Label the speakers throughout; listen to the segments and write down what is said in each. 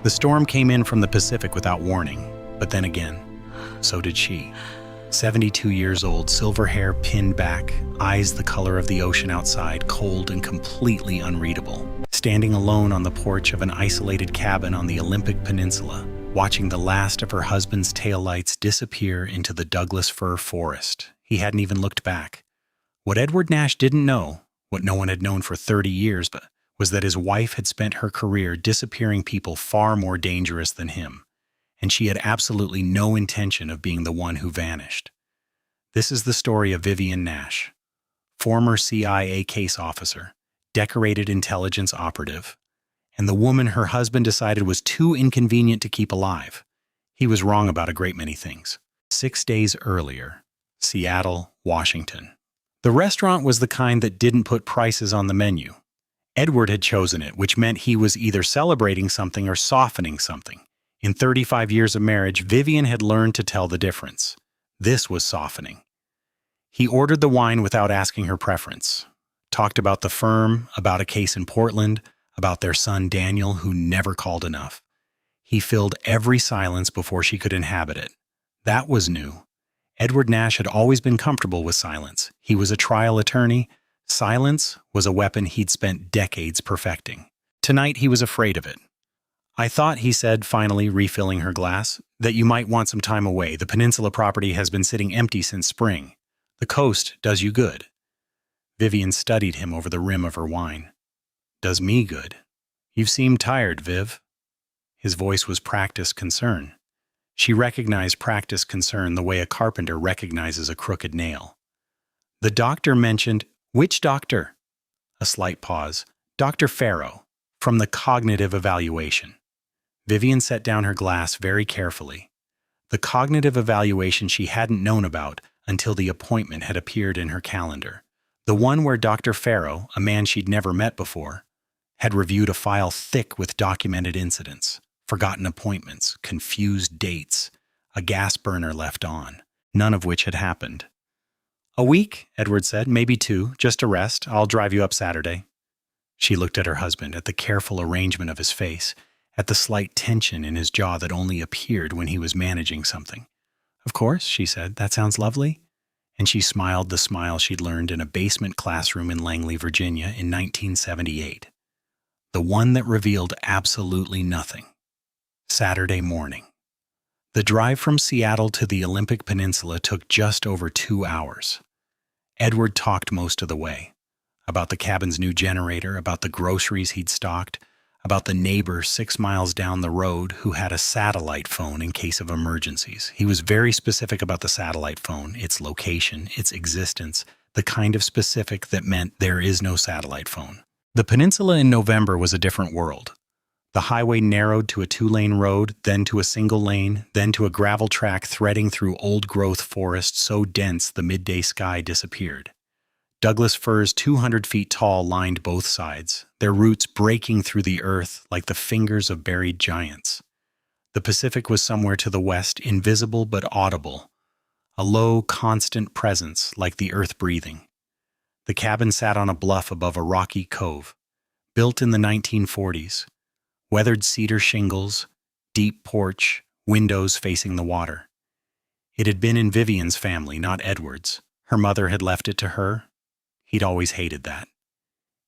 Speaker 1: The storm came in from the Pacific without warning, but then again, so did she. 72 years old, silver hair pinned back, eyes the color of the ocean outside, cold and completely unreadable. Standing alone on the porch of an isolated cabin on the Olympic Peninsula, watching the last of her husband's taillights disappear into the Douglas fir forest. He hadn't even looked back. What Edward Nash didn't know, what no one had known for 30 years, but was that his wife had spent her career disappearing people far more dangerous than him, and she had absolutely no intention of being the one who vanished. This is the story of Vivian Nash, former CIA case officer, decorated intelligence operative, and the woman her husband decided was too inconvenient to keep alive. He was wrong about a great many things. 6 days earlier, Seattle, Washington. The restaurant was the kind that didn't put prices on the menu. Edward had chosen it, which meant he was either celebrating something or softening something. In 35 years of marriage, Vivian had learned to tell the difference. This was softening. He ordered the wine without asking her preference, talked about the firm, about a case in Portland, about their son Daniel, who never called enough. He filled every silence before she could inhabit it. That was new. Edward Nash had always been comfortable with silence. He was a trial attorney. Silence was a weapon he'd spent decades perfecting. Tonight he was afraid of it. "I thought," he said, finally refilling her glass, "that you might want some time away. The peninsula property has been sitting empty since spring. The coast does you good." Vivian studied him over the rim of her wine. "Does me good. You've seemed tired, Viv." His voice was practiced concern. She recognized practiced concern the way a carpenter recognizes a crooked nail. "The doctor mentioned—" "Which doctor?" A slight pause. "Dr. Farrow, from the cognitive evaluation." Vivian set down her glass very carefully. The cognitive evaluation she hadn't known about until the appointment had appeared in her calendar. The one where Dr. Farrow, a man she'd never met before, had reviewed a file thick with documented incidents, forgotten appointments, confused dates, a gas burner left on, none of which had happened. "A week," Edward said, "maybe 2, just a rest. I'll drive you up Saturday." She looked at her husband, at the careful arrangement of his face, at the slight tension in his jaw that only appeared when he was managing something. "Of course," she said, "that sounds lovely." And she smiled the smile she'd learned in a basement classroom in Langley, Virginia in 1978. The one that revealed absolutely nothing. Saturday morning. The drive from Seattle to the Olympic Peninsula took just over 2 hours. Edward talked most of the way. About the cabin's new generator, about the groceries he'd stocked, about the neighbor 6 miles down the road who had a satellite phone in case of emergencies. He was very specific about the satellite phone, its location, its existence, the kind of specific that meant there is no satellite phone. The peninsula in November was a different world. The highway narrowed to a 2-lane road, then to a single lane, then to a gravel track threading through old-growth forest so dense the midday sky disappeared. Douglas firs 200 feet tall lined both sides, their roots breaking through the earth like the fingers of buried giants. The Pacific was somewhere to the west, invisible but audible, a low, constant presence like the earth breathing. The cabin sat on a bluff above a rocky cove, built in the 1940s. Weathered cedar shingles, deep porch, windows facing the water. It had been in Vivian's family, not Edward's. Her mother had left it to her. He'd always hated that.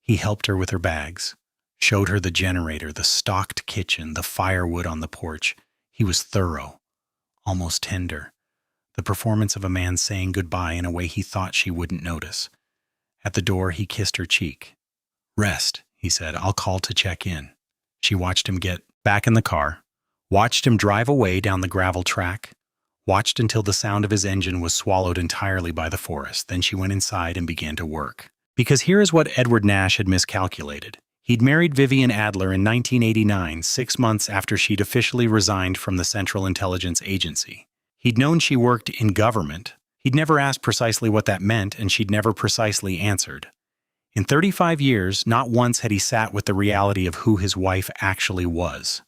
Speaker 1: He helped her with her bags, showed her the generator, the stocked kitchen, the firewood on the porch. He was thorough, almost tender, the performance of a man saying goodbye in a way he thought she wouldn't notice. At the door, he kissed her cheek. "Rest," he said. "I'll call to check in." She watched him get back in the car, watched him drive away down the gravel track, watched until the sound of his engine was swallowed entirely by the forest. Then she went inside and began to work. Because here is what Edward Nash had miscalculated. He'd married Vivian Adler in 1989, 6 months after she'd officially resigned from the Central Intelligence Agency. He'd known she worked in government. He'd never asked precisely what that meant, and she'd never precisely answered. In 35 years, not once had he sat with the reality of who his wife actually was.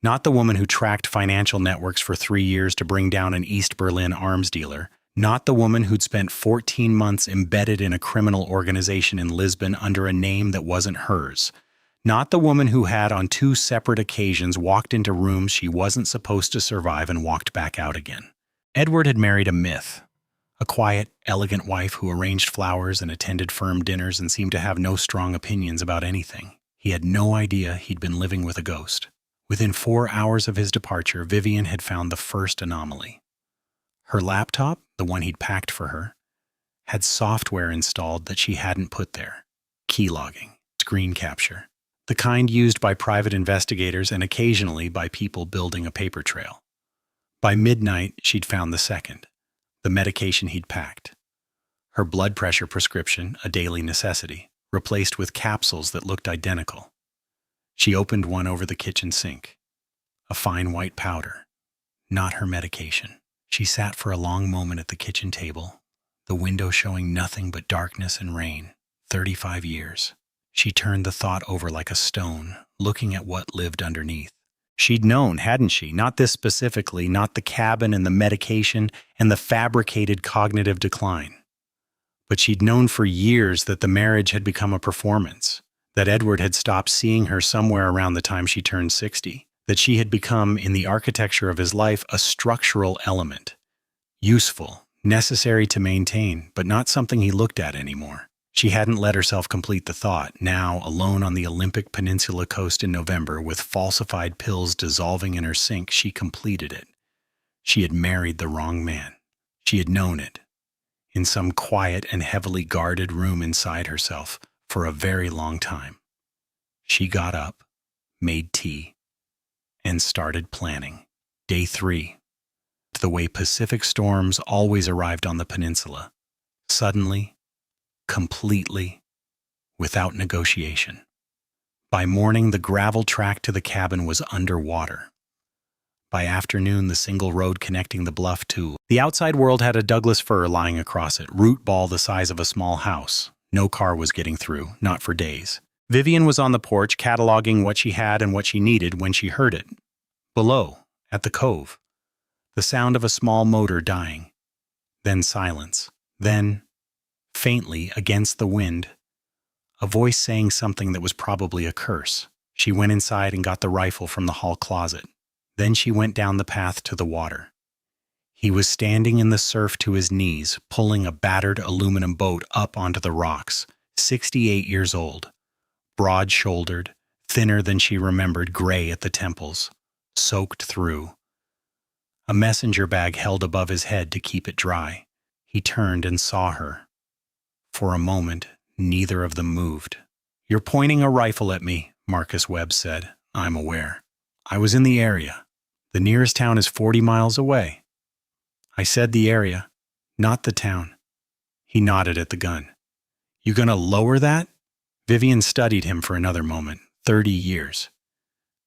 Speaker 1: Not the woman who tracked financial networks for 3 years to bring down an East Berlin arms dealer. Not the woman who'd spent 14 months embedded in a criminal organization in Lisbon under a name that wasn't hers. Not the woman who had on 2 separate occasions walked into rooms she wasn't supposed to survive and walked back out again. Edward had married a myth. A quiet, elegant wife who arranged flowers and attended firm dinners and seemed to have no strong opinions about anything. He had no idea he'd been living with a ghost. Within 4 hours of his departure, Vivian had found the first anomaly. Her laptop, the one he'd packed for her, had software installed that she hadn't put there. Keylogging, screen capture, the kind used by private investigators and occasionally by people building a paper trail. By midnight, she'd found the second, the medication he'd packed. Her blood pressure prescription, a daily necessity, replaced with capsules that looked identical. She opened one over the kitchen sink. A fine white powder, not her medication. She sat for a long moment at the kitchen table, the window showing nothing but darkness and rain. 35 years. She turned the thought over like a stone, looking at what lived underneath. She'd known, hadn't she? Not this specifically, not the cabin and the medication and the fabricated cognitive decline. But she'd known for years that the marriage had become a performance, that Edward had stopped seeing her somewhere around the time she turned 60, that she had become, in the architecture of his life, a structural element. Useful, necessary to maintain, but not something he looked at anymore. She hadn't let herself complete the thought. Now, alone on the Olympic Peninsula coast in November, with falsified pills dissolving in her sink, she completed it. She had married the wrong man. She had known it. In some quiet and heavily guarded room inside herself, for a very long time. She got up, made tea, and started planning. Day 3. The way Pacific storms always arrived on the peninsula. Suddenly, completely, without negotiation. By morning, the gravel track to the cabin was underwater. By afternoon, the single road connecting the bluff to the outside world had a Douglas fir lying across it, root ball the size of a small house. No car was getting through, not for days. Vivian was on the porch, cataloging what she had and what she needed when she heard it. Below, at the cove, the sound of a small motor dying. Then silence. Then, faintly, against the wind, a voice saying something that was probably a curse. She went inside and got the rifle from the hall closet. Then she went down the path to the water. He was standing in the surf to his knees, pulling a battered aluminum boat up onto the rocks, 68 years old, broad-shouldered, thinner than she remembered, gray at the temples, soaked through. A messenger bag held above his head to keep it dry. He turned and saw her. For a moment, neither of them moved. "You're pointing a rifle at me," Marcus Webb said. "I'm aware. I was in the area. The nearest town is 40 miles away." "I said the area, not the town." He nodded at the gun. "You gonna lower that?" Vivian studied him for another moment. 30 years.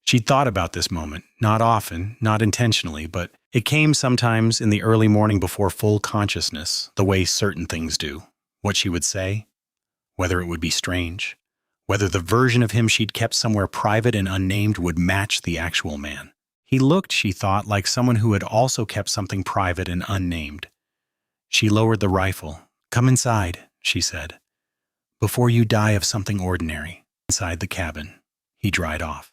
Speaker 1: She'd thought about this moment, not often, not intentionally, but it came sometimes in the early morning before full consciousness, the way certain things do. What she would say, whether it would be strange, whether the version of him she'd kept somewhere private and unnamed would match the actual man. He looked, she thought, like someone who had also kept something private and unnamed. She lowered the rifle. "Come inside," she said, "before you die of something ordinary." Inside the cabin, he dried off.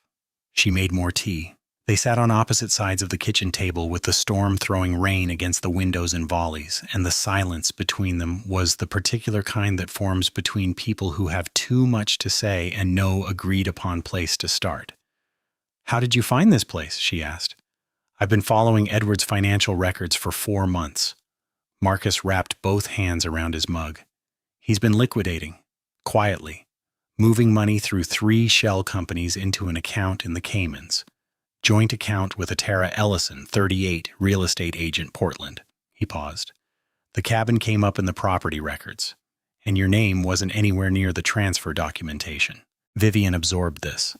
Speaker 1: She made more tea. They sat on opposite sides of the kitchen table with the storm throwing rain against the windows in volleys, and the silence between them was the particular kind that forms between people who have too much to say and no agreed-upon place to start. "How did you find this place?" she asked. "I've been following Edward's financial records for 4 months. Marcus wrapped both hands around his mug. "He's been liquidating, quietly, moving money through 3 shell companies into an account in the Caymans. Joint account with a Tara Ellison, 38, real estate agent, Portland." He paused. "The cabin came up in the property records, and your name wasn't anywhere near the transfer documentation." Vivian absorbed this.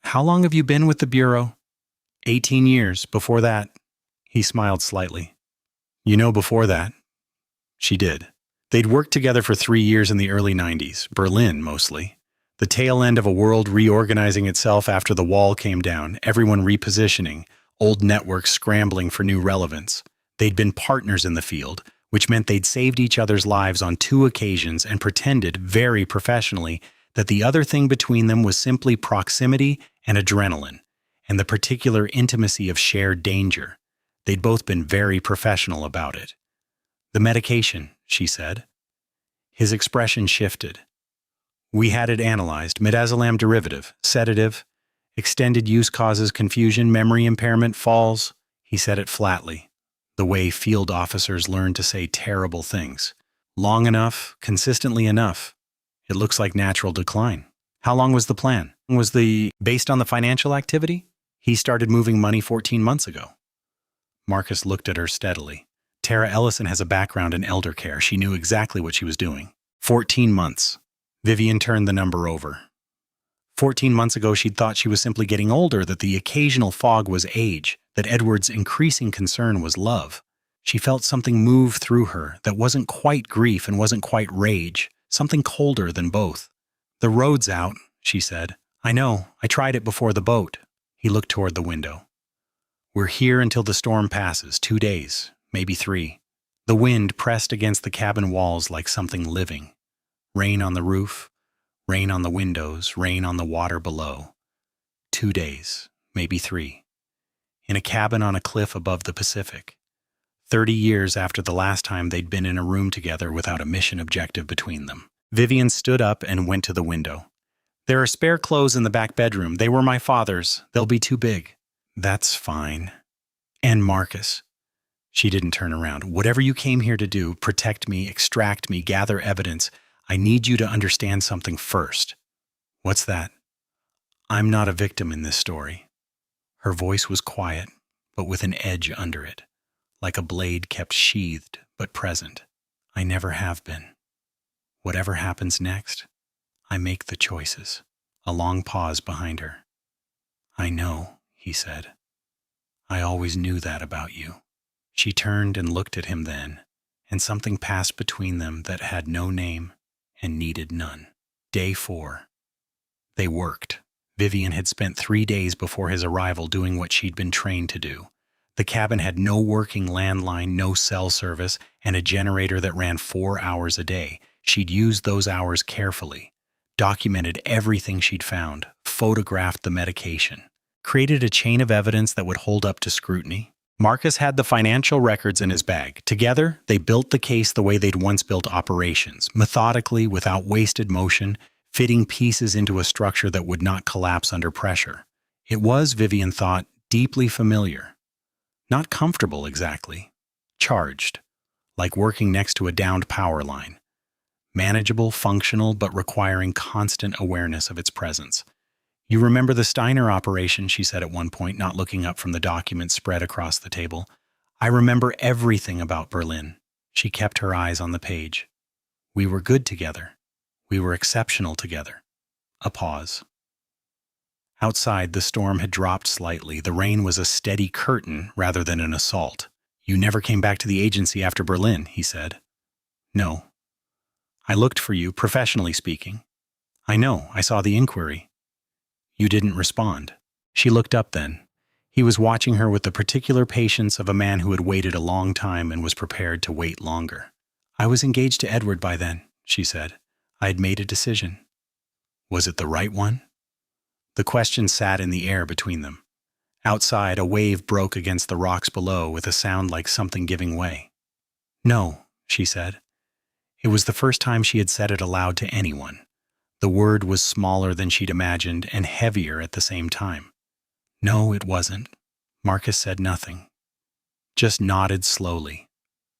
Speaker 1: "How long have you been with the Bureau?" 18 years. Before that." He smiled slightly. "You know, before that." She did. They'd worked together for 3 years in the early 90s, Berlin mostly. The tail end of a world reorganizing itself after the wall came down, everyone repositioning, old networks scrambling for new relevance. They'd been partners in the field, which meant they'd saved each other's lives on 2 occasions and pretended, very professionally, that the other thing between them was simply proximity and adrenaline, and the particular intimacy of shared danger. They'd both been very professional about it. "The medication," she said. His expression shifted. "We had it analyzed. Midazolam derivative, sedative. Extended use causes confusion, memory impairment, falls." He said it flatly, the way field officers learn to say terrible things. "Long enough, consistently enough. It looks like natural decline." "How long was the plan? Was the based on the financial activity?" "He started moving money 14 months ago." Marcus looked at her steadily. Tara Ellison has a background in elder care. She knew exactly what she was doing. 14 months. Vivian turned the number over. 14 months ago, she'd thought she was simply getting older, that the occasional fog was age, that Edward's increasing concern was love. She felt something move through her that wasn't quite grief and wasn't quite rage, something colder than both. "The road's out," she said. "I know. I tried it before the boat." He looked toward the window. "We're here until the storm passes, 2 days, maybe 3. The wind pressed against the cabin walls like something living. Rain on the roof, rain on the windows, rain on the water below. 2 days, maybe 3. In a cabin on a cliff above the Pacific. 30 years after the last time they'd been in a room together without a mission objective between them. Vivian stood up and went to the window. "There are spare clothes in the back bedroom. They were my father's. They'll be too big." "That's fine." "And Marcus." She didn't turn around. "Whatever you came here to do, protect me, extract me, gather evidence, I need you to understand something first." "What's that?" "I'm not a victim in this story." Her voice was quiet, but with an edge under it, like a blade kept sheathed but present. "I never have been. Whatever happens next, I make the choices." A long pause behind her. "I know," he said. "I always knew that about you." She turned and looked at him then, and something passed between them that had no name and needed none. Day 4. They worked. Vivian had spent 3 days before his arrival doing what she'd been trained to do. The cabin had no working landline, no cell service, and a generator that ran 4 hours a day. She'd used those hours carefully, documented everything she'd found, photographed the medication, created a chain of evidence that would hold up to scrutiny. Marcus had the financial records in his bag. Together, they built the case the way they'd once built operations, methodically, without wasted motion, fitting pieces into a structure that would not collapse under pressure. It was, Vivian thought, deeply familiar. Not comfortable exactly. Charged, like working next to a downed power line. Manageable, functional, but requiring constant awareness of its presence. "You remember the Steiner operation," she said at one point, not looking up from the documents spread across the table. "I remember everything about Berlin." She kept her eyes on the page. "We were good together. We were exceptional together." A pause. Outside, the storm had dropped slightly. The rain was a steady curtain rather than an assault. "You never came back to the agency after Berlin," he said. "No. I looked for you, professionally speaking." "I know. I saw the inquiry." "You didn't respond." She looked up then. He was watching her with the particular patience of a man who had waited a long time and was prepared to wait longer. "I was engaged to Edward by then," she said. "I had made a decision." "Was it the right one?" The question sat in the air between them. Outside, a wave broke against the rocks below with a sound like something giving way. "No," she said. It was the first time she had said it aloud to anyone. The word was smaller than she'd imagined and heavier at the same time. "No, it wasn't." Marcus said nothing, just nodded slowly,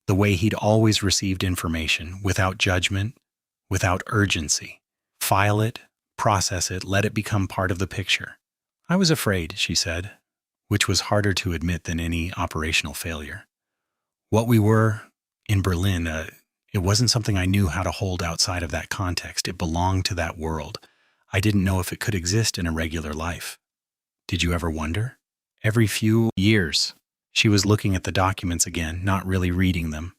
Speaker 1: the way he'd always received information, without judgment, without urgency. File it, process it, let it become part of the picture. "I was afraid," she said, which was harder to admit than any operational failure. "What we were in Berlin, it wasn't something I knew how to hold outside of that context. It belonged to that world. I didn't know if it could exist in a regular life." "Did you ever wonder?" "Every few years." She was looking at the documents again, not really reading them.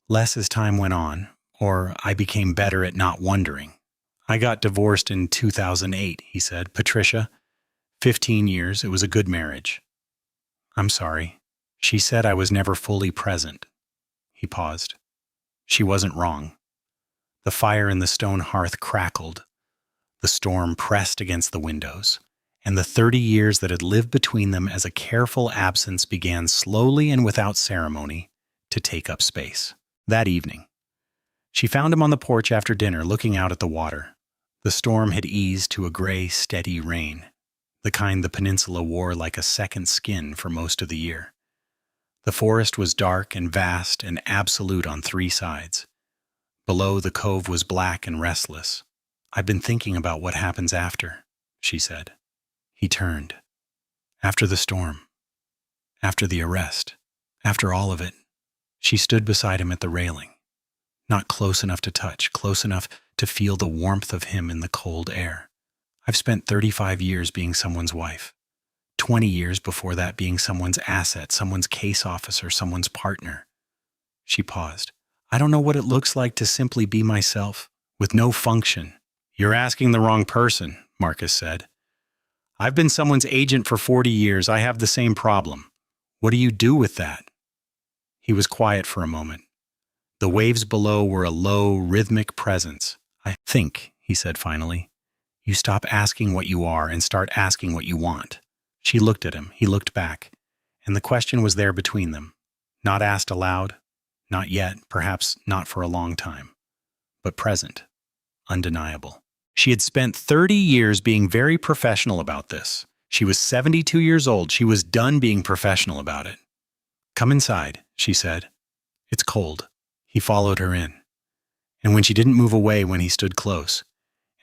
Speaker 1: "Less as time went on, or I became better at not wondering." "I got divorced in 2008, he said. "Patricia, 15 years. It was a good marriage." "I'm sorry." She said I was never fully present. He paused. She wasn't wrong. The fire in the stone hearth crackled. The storm pressed against the windows, and the 30 years that had lived between them as a careful absence began slowly and without ceremony to take up space. That evening, she found him on the porch after dinner looking out at the water. The storm had eased to a gray, steady rain, the kind the peninsula wore like a second skin for most of the year. The forest was dark and vast and absolute on 3 sides. Below, the cove was black and restless. "I've been thinking about what happens after," she said. He turned. "After the storm. After the arrest. After all of it." She stood beside him at the railing. Not close enough to touch, close enough to feel the warmth of him in the cold air. "I've spent 35 years being someone's wife. 20 years before that being someone's asset, someone's case officer, someone's partner." She paused. "I don't know what it looks like to simply be myself, with no function." "You're asking the wrong person," Marcus said. "I've been someone's agent for 40 years. I have the same problem. What do you do with that?" He was quiet for a moment. The waves below were a low, rhythmic presence. "I think," he said finally, "you stop asking what you are and start asking what you want." She looked at him. He looked back. And the question was there between them. Not asked aloud. Not yet, perhaps not for a long time. But present. Undeniable. She had spent 30 years being very professional about this. She was 72 years old. She was done being professional about it. "Come inside," she said. "It's cold." He followed her in. And when she didn't move away when he stood close,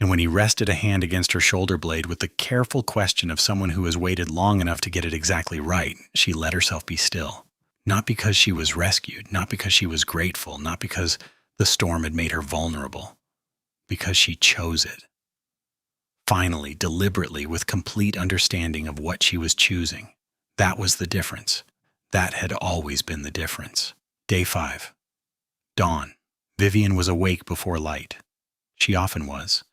Speaker 1: and when he rested a hand against her shoulder blade with the careful question of someone who has waited long enough to get it exactly right, she let herself be still. Not because she was rescued, not because she was grateful, not because the storm had made her vulnerable, because she chose it. Finally, deliberately, with complete understanding of what she was choosing. That was the difference. That had always been the difference. Day 5. Dawn. Vivian was awake before light. She often was.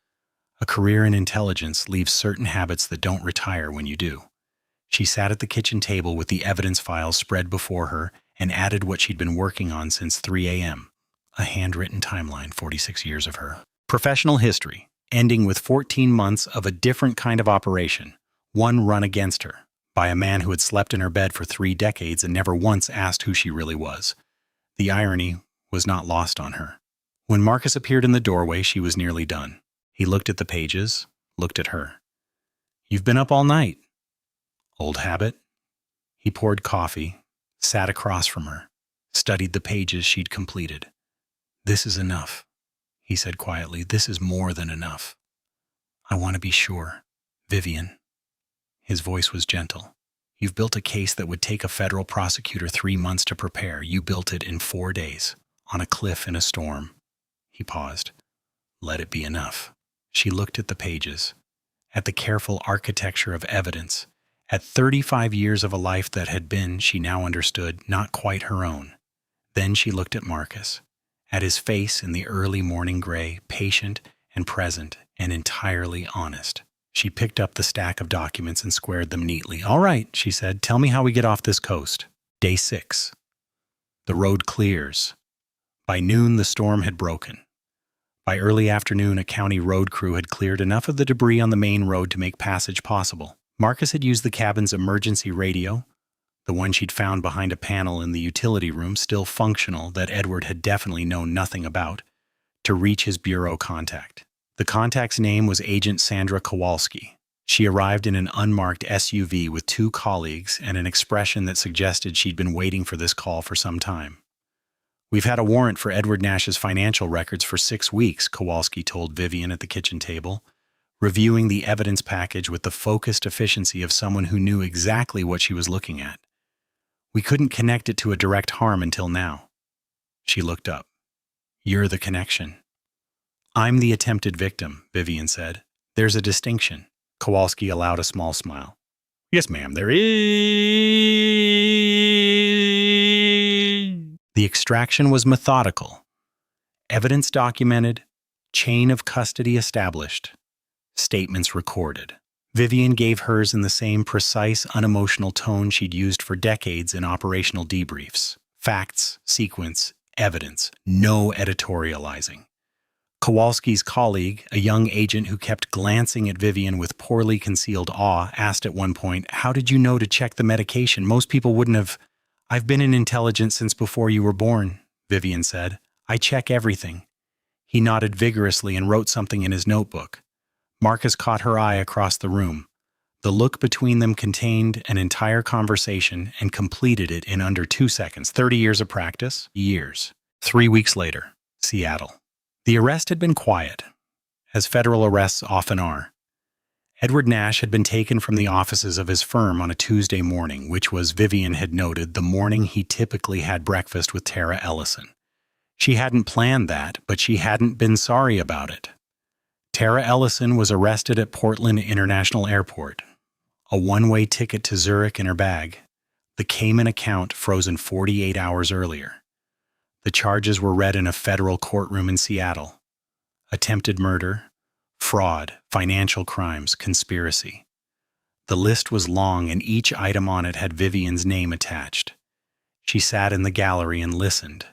Speaker 1: A career in intelligence leaves certain habits that don't retire when you do. She sat at the kitchen table with the evidence files spread before her and added what she'd been working on since 3 a.m. A handwritten timeline, 46 years of her. Professional history, ending with 14 months of a different kind of operation, one run against her, by a man who had slept in her bed for 3 decades and never once asked who she really was. The irony was not lost on her. When Marcus appeared in the doorway, she was nearly done. He looked at the pages, looked at her. "You've been up all night." "Old habit." He poured coffee, sat across from her, studied the pages she'd completed. "This is enough," he said quietly. "This is more than enough. I want to be sure. Vivian." His voice was gentle. "You've built a case that would take a federal prosecutor 3 months to prepare. You built it in 4 days, on a cliff in a storm." He paused. "Let it be enough." She looked at the pages, at the careful architecture of evidence, at 35 years of a life that had been, she now understood, not quite her own. Then she looked at Marcus, at his face in the early morning gray, patient and present and entirely honest. She picked up the stack of documents and squared them neatly. "All right," she said, "tell me how we get off this coast." Day 6. The road clears. By noon, the storm had broken. By early afternoon, a county road crew had cleared enough of the debris on the main road to make passage possible. Marcus had used the cabin's emergency radio, the one she'd found behind a panel in the utility room, still functional, that Edward had definitely known nothing about, to reach his bureau contact. The contact's name was Agent Sandra Kowalski. She arrived in an unmarked SUV with 2 colleagues and an expression that suggested she'd been waiting for this call for some time. "We've had a warrant for Edward Nash's financial records for 6 weeks, Kowalski told Vivian at the kitchen table, reviewing the evidence package with the focused efficiency of someone who knew exactly what she was looking at. "We couldn't connect it to a direct harm until now." She looked up. "You're the connection." "I'm the attempted victim," Vivian said. "There's a distinction." Kowalski allowed a small smile. "Yes, ma'am, there is." The extraction was methodical. Evidence documented, chain of custody established, statements recorded. Vivian gave hers in the same precise, unemotional tone she'd used for decades in operational debriefs. Facts, sequence, evidence, no editorializing. Kowalski's colleague, a young agent who kept glancing at Vivian with poorly concealed awe, asked at one point, "How did you know to check the medication? Most people wouldn't have." "I've been in intelligence since before you were born," Vivian said. "I check everything." He nodded vigorously and wrote something in his notebook. Marcus caught her eye across the room. The look between them contained an entire conversation and completed it in under 2 seconds. 30 years of practice? Years. 3 weeks later, Seattle. The arrest had been quiet, as federal arrests often are. Edward Nash had been taken from the offices of his firm on a Tuesday morning, which was, Vivian had noted, the morning he typically had breakfast with Tara Ellison. She hadn't planned that, but she hadn't been sorry about it. Tara Ellison was arrested at Portland International Airport. A one-way ticket to Zurich in her bag. The Cayman account frozen 48 hours earlier. The charges were read in a federal courtroom in Seattle. Attempted murder, fraud, financial crimes, conspiracy. The list was long, and each item on it had Vivian's name attached. She sat in the gallery and listened.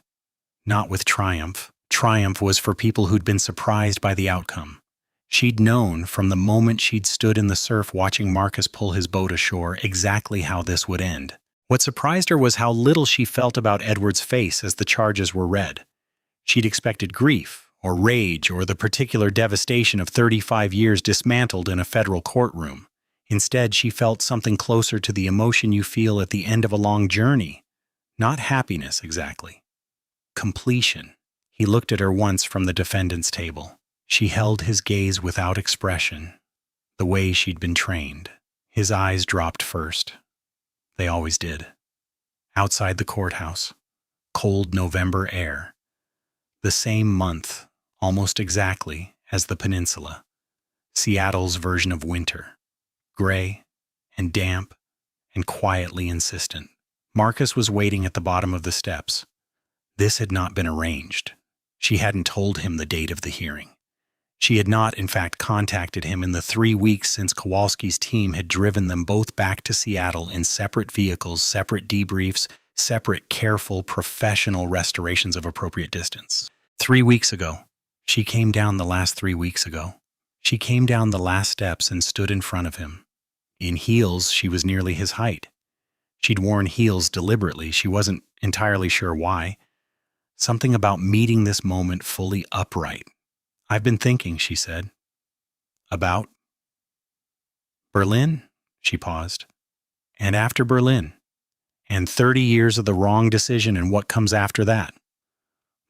Speaker 1: Not with triumph. Triumph was for people who'd been surprised by the outcome. She'd known, from the moment she'd stood in the surf watching Marcus pull his boat ashore, exactly how this would end. What surprised her was how little she felt about Edward's face as the charges were read. She'd expected grief, or rage, or the particular devastation of 35 years dismantled in a federal courtroom. Instead, she felt something closer to the emotion you feel at the end of a long journey. Not happiness, exactly. Completion. He looked at her once from the defendant's table. She held his gaze without expression, the way she'd been trained. His eyes dropped first. They always did. Outside the courthouse, cold November air. The same month, almost exactly, as the peninsula. Seattle's version of winter. Gray and damp and quietly insistent. Marcus was waiting at the bottom of the steps. This had not been arranged. She hadn't told him the date of the hearing. She had not, in fact, contacted him in the 3 weeks since Kowalski's team had driven them both back to Seattle in separate vehicles, separate debriefs, separate, careful, professional restorations of appropriate distance. 3 weeks ago. She came down the last 3 weeks ago. She came down the last steps and stood in front of him. In heels, she was nearly his height. She'd worn heels deliberately. She wasn't entirely sure why. Something about meeting this moment fully upright. "I've been thinking," she said. "About?" "Berlin?" She paused. "And after Berlin? And 30 years of the wrong decision and what comes after that?"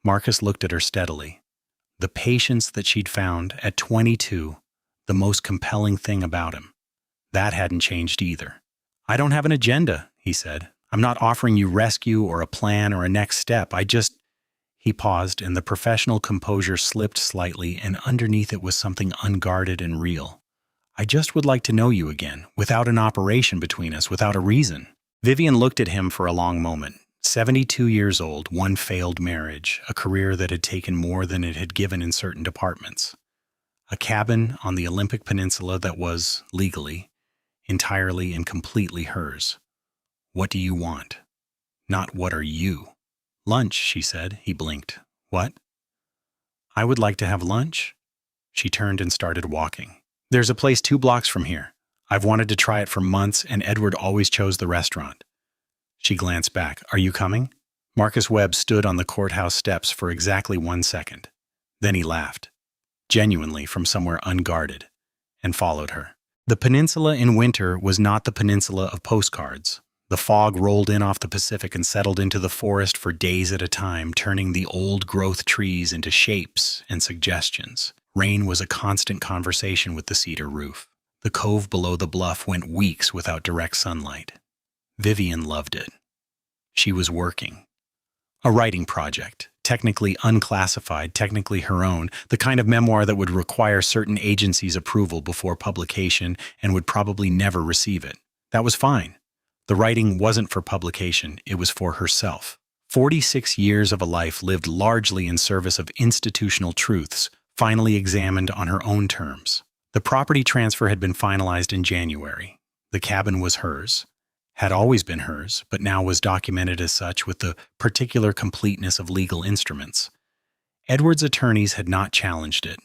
Speaker 1: Marcus looked at her steadily. The patience that she'd found at 22, the most compelling thing about him. That hadn't changed either. "I don't have an agenda," he said. "I'm not offering you rescue or a plan or a next step. He paused, and the professional composure slipped slightly, and underneath it was something unguarded and real. "I just would like to know you again, without an operation between us, without a reason." Vivian looked at him for a long moment. 72 years old, one failed marriage, a career that had taken more than it had given in certain departments. A cabin on the Olympic Peninsula that was, legally, entirely and completely hers. "What do you want? Not what are you?" "Lunch," she said. He blinked. "What?" "I would like to have lunch." She turned and started walking. "There's a place 2 blocks from here. I've wanted to try it for months, and Edward always chose the restaurant." She glanced back. "Are you coming?" Marcus Webb stood on the courthouse steps for exactly 1 second. Then he laughed, genuinely from somewhere unguarded, and followed her. The peninsula in winter was not the peninsula of postcards. The fog rolled in off the Pacific and settled into the forest for days at a time, turning the old-growth trees into shapes and suggestions. Rain was a constant conversation with the cedar roof. The cove below the bluff went weeks without direct sunlight. Vivian loved it. She was working. A writing project, technically unclassified, technically her own, the kind of memoir that would require certain agencies' approval before publication and would probably never receive it. That was fine. The writing wasn't for publication, it was for herself. 46 years of a life lived largely in service of institutional truths, finally examined on her own terms. The property transfer had been finalized in January. The cabin was hers, had always been hers, but now was documented as such with the particular completeness of legal instruments. Edward's attorneys had not challenged it.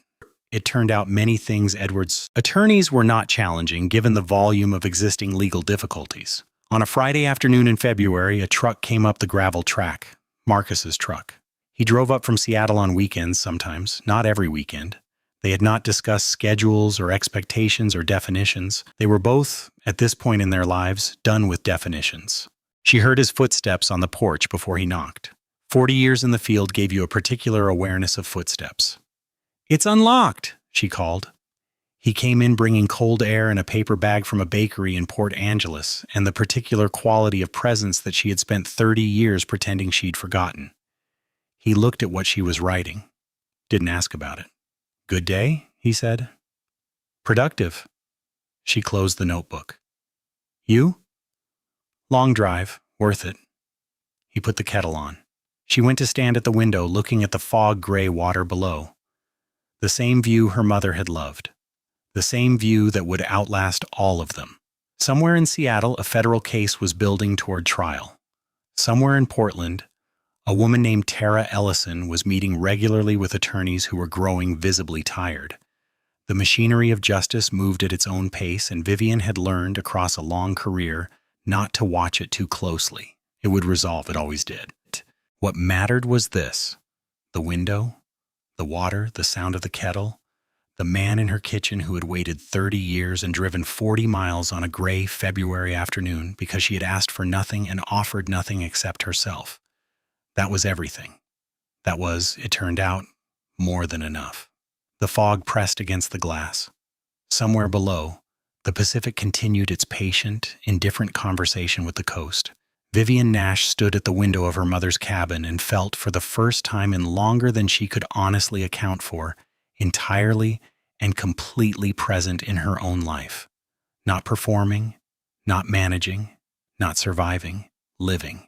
Speaker 1: It turned out many things Edward's attorneys were not challenging given the volume of existing legal difficulties. On a Friday afternoon in February, a truck came up the gravel track, Marcus's truck. He drove up from Seattle on weekends sometimes, not every weekend. They had not discussed schedules or expectations or definitions. They were both, at this point in their lives, done with definitions. She heard his footsteps on the porch before he knocked. 40 years in the field gave you a particular awareness of footsteps. "It's unlocked," she called. He came in bringing cold air and a paper bag from a bakery in Port Angeles and the particular quality of presence that she had spent 30 years pretending she'd forgotten. He looked at what she was writing. Didn't ask about it. "Good day," he said. "Productive." She closed the notebook. "You?" "Long drive. Worth it." He put the kettle on. She went to stand at the window looking at the fog-gray water below. The same view her mother had loved. The same view that would outlast all of them. Somewhere in Seattle, a federal case was building toward trial. Somewhere in Portland, a woman named Tara Ellison was meeting regularly with attorneys who were growing visibly tired. The machinery of justice moved at its own pace, and Vivian had learned across a long career not to watch it too closely. It would resolve, it always did. What mattered was this: the window, the water, the sound of the kettle, the man in her kitchen who had waited 30 years and driven 40 miles on a gray February afternoon because she had asked for nothing and offered nothing except herself. That was everything. That was, it turned out, more than enough. The fog pressed against the glass. Somewhere below, the Pacific continued its patient, indifferent conversation with the coast. Vivian Nash stood at the window of her mother's cabin and felt, for the first time in longer than she could honestly account for, entirely and completely present in her own life. Not performing, not managing, not surviving, living.